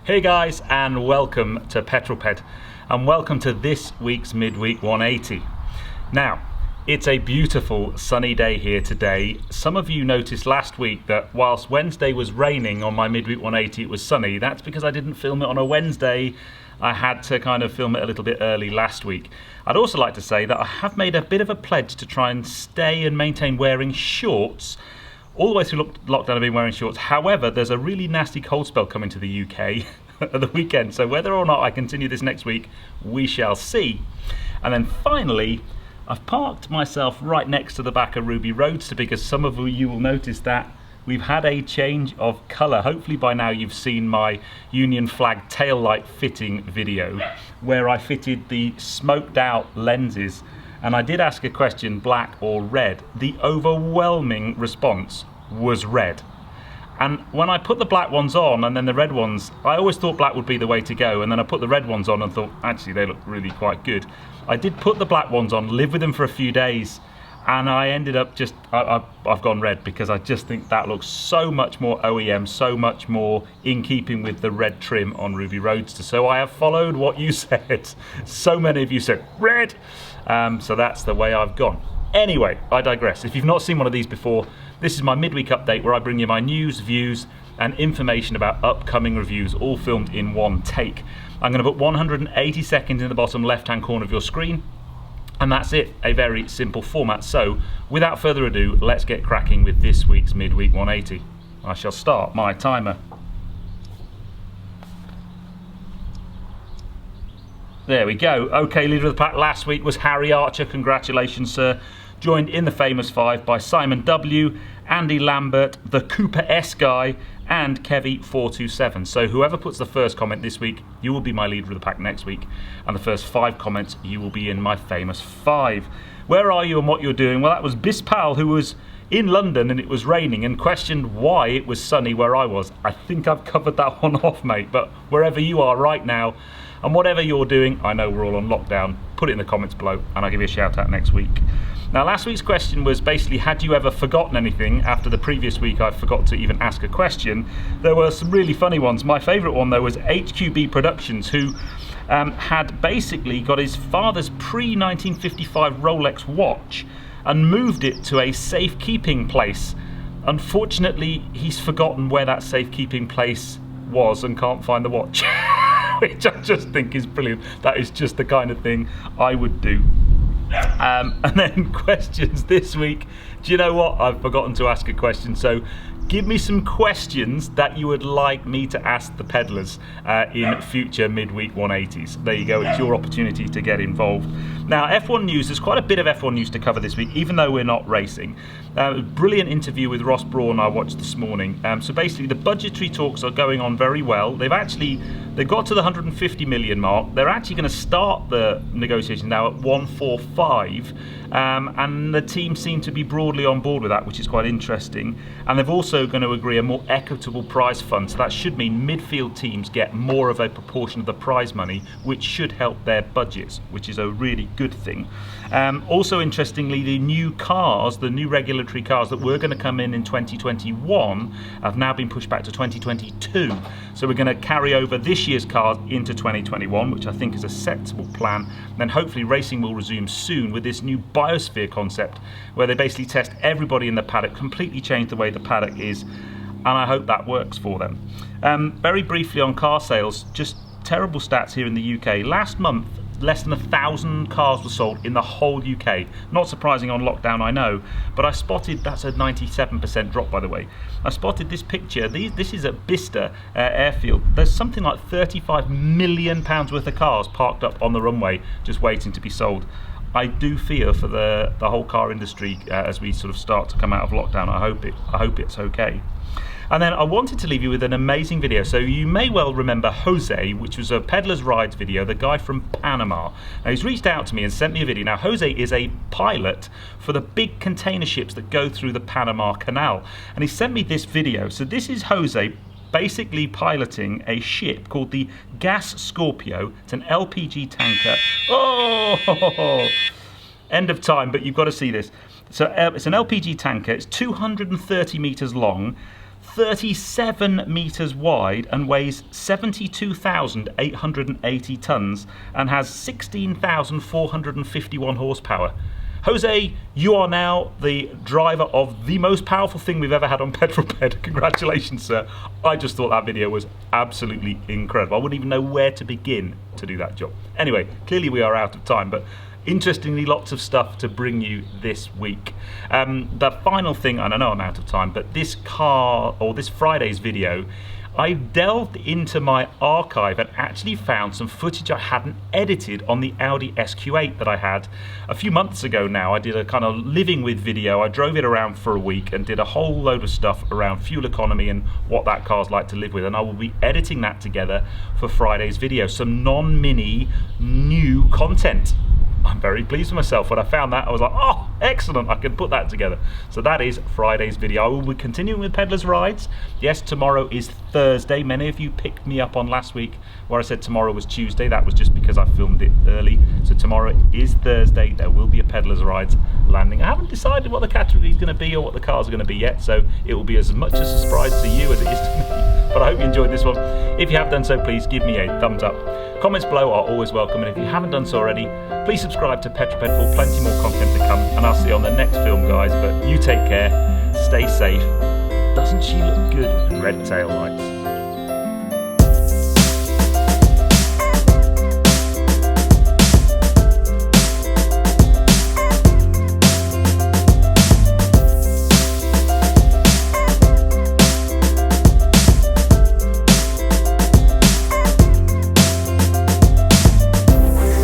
Hey guys, and welcome to Petrol, and welcome to this week's Midweek 180. Now, it's a beautiful sunny day here today. Some of you noticed last week that whilst Wednesday was raining on my Midweek 180, it was sunny. That's because I didn't film it on a Wednesday. I had to kind of film it a little bit early last week. I'd also like to say that I have made a bit of a pledge to try and stay and maintain wearing shorts. All the way through lockdown I've been wearing shorts. However, there's a really nasty cold spell coming to the UK at the weekend. So whether or not I continue this next week, we shall see. And then finally, I've parked myself right next to the back of Ruby Roadster because some of you will notice that we've had a change of colour. Hopefully by now you've seen my Union flag taillight fitting video where I fitted the smoked out lenses. And I did ask a question, black or red. The overwhelming response was red. And when I put the black ones on and then the red ones, I always thought black would be the way to go. And then I put the red ones on and thought, actually, they look really quite good. I did put the black ones on, live with them for a few days. And I ended up I've gone red because I just think that looks so much more OEM, so much more in keeping with the red trim on Ruby Roadster. So I have followed what you said. So many of you said red. So that's the way I've gone. Anyway, I digress. If you've not seen one of these before, this is my midweek update where I bring you my news, views, and information about upcoming reviews, all filmed in one take. I'm going to put 180 seconds in the bottom left-hand corner of your screen. And that's it, a very simple format. So, without further ado, let's get cracking with this week's Midweek 180. I shall start my timer. There we go. Okay, leader of the pack last week was Harry Archer. Congratulations, sir. Joined in the famous five by Simon W, Andy Lambert, the Cooper S guy, and Kevy427. So whoever puts the first comment this week, you will be my leader of the pack next week. And the first 5 comments, you will be in my famous 5. Where are you and what you're doing? Well, that was Bispal, who was in London and it was raining and questioned why it was sunny where I was. I think I've covered that one off, mate. But wherever you are right now, and whatever you're doing, I know we're all on lockdown, put it in the comments below and I'll give you a shout out next week. Now, last week's question was basically, had you ever forgotten anything? After the previous week I forgot to even ask a question. There were some really funny ones. My favourite one though was HQB Productions, who had basically got his father's pre-1955 Rolex watch and moved it to a safekeeping place. Unfortunately, he's forgotten where that safekeeping place was and can't find the watch. Which I just think is brilliant. That is just the kind of thing I would do. And then questions this week. Do you know what? I've forgotten to ask a question. So give me some questions that you would like me to ask the Peddlerz in future midweek 180s. There you go. It's your opportunity to get involved. Now, F1 news. There's quite a bit of F1 news to cover this week, even though we're not racing. Brilliant interview with Ross Brawn I watched this morning. So basically, the budgetary talks are going on very well. They've got to the 150 million mark. They're actually going to start the negotiations now at 145, and the team seem to be broadly on board with that, which is quite interesting. And they've also going to agree a more equitable prize fund, so that should mean midfield teams get more of a proportion of the prize money, which should help their budgets, which is a really good thing. Also interestingly, the new cars, the new regulatory cars that were going to come in 2021 have now been pushed back to 2022. So we're going to carry over this year's cars into 2021, which I think is a sensible plan. And then hopefully racing will resume soon with this new Biosphere concept, where they basically test everybody in the paddock, completely change the way the paddock is, and I hope that works for them. Very briefly on car sales, just terrible stats here in the UK. Last month, less than 1,000 cars were sold in the whole UK. Not surprising on lockdown, I know, but I spotted, that's a 97% drop by the way. I spotted this picture, this is at Bicester airfield. There's something like £35 million worth of cars parked up on the runway just waiting to be sold. I do fear for the whole car industry as we sort of start to come out of lockdown. I hope it's okay. And then I wanted to leave you with an amazing video. So you may well remember Jose, which was a Peddlerz Rides video, the guy from Panama. Now he's reached out to me and sent me a video. Now Jose is a pilot for the big container ships that go through the Panama Canal. And he sent me this video. So this is Jose basically piloting a ship called the Gas Scorpio. It's an LPG tanker. Oh, end of time, but you've got to see this. So it's an LPG tanker. It's 230 meters long, 37 metres wide and weighs 72,880 tonnes and has 16,451 horsepower. Jose, you are now the driver of the most powerful thing we've ever had on Petrol Ped. Congratulations, sir. I just thought that video was absolutely incredible. I wouldn't even know where to begin to do that job. Anyway, clearly we are out of time, but interestingly, lots of stuff to bring you this week. The final thing, and I know I'm out of time, but this Friday's video, I delved into my archive and actually found some footage I hadn't edited on the Audi SQ8 that I had a few months ago now. I did a kind of living with video. I drove it around for a week and did a whole load of stuff around fuel economy and what that car's like to live with, and I will be editing that together for Friday's video. Some non-mini new content. I'm very pleased with myself. When I found that, I was like, oh, excellent, I can put that together. So that is Friday's video. I will be continuing with Peddlerz rides. Yes, tomorrow is Thursday. Many of you picked me up on last week where I said tomorrow was Tuesday. That was just because I filmed it early. So tomorrow is Thursday. There will be a Peddlerz rides landing. I haven't decided what the category is going to be or what the cars are going to be yet, so it will be as much a surprise to you as it is to me. But I hope you enjoyed this one. If you have done so, please give me a thumbs up. Comments below are always welcome, and if you haven't done so already, please subscribe to Petrol Ped for plenty more content to come, and I'll see you on the next film, guys. But you take care, stay safe. Doesn't she look good with red tail lights?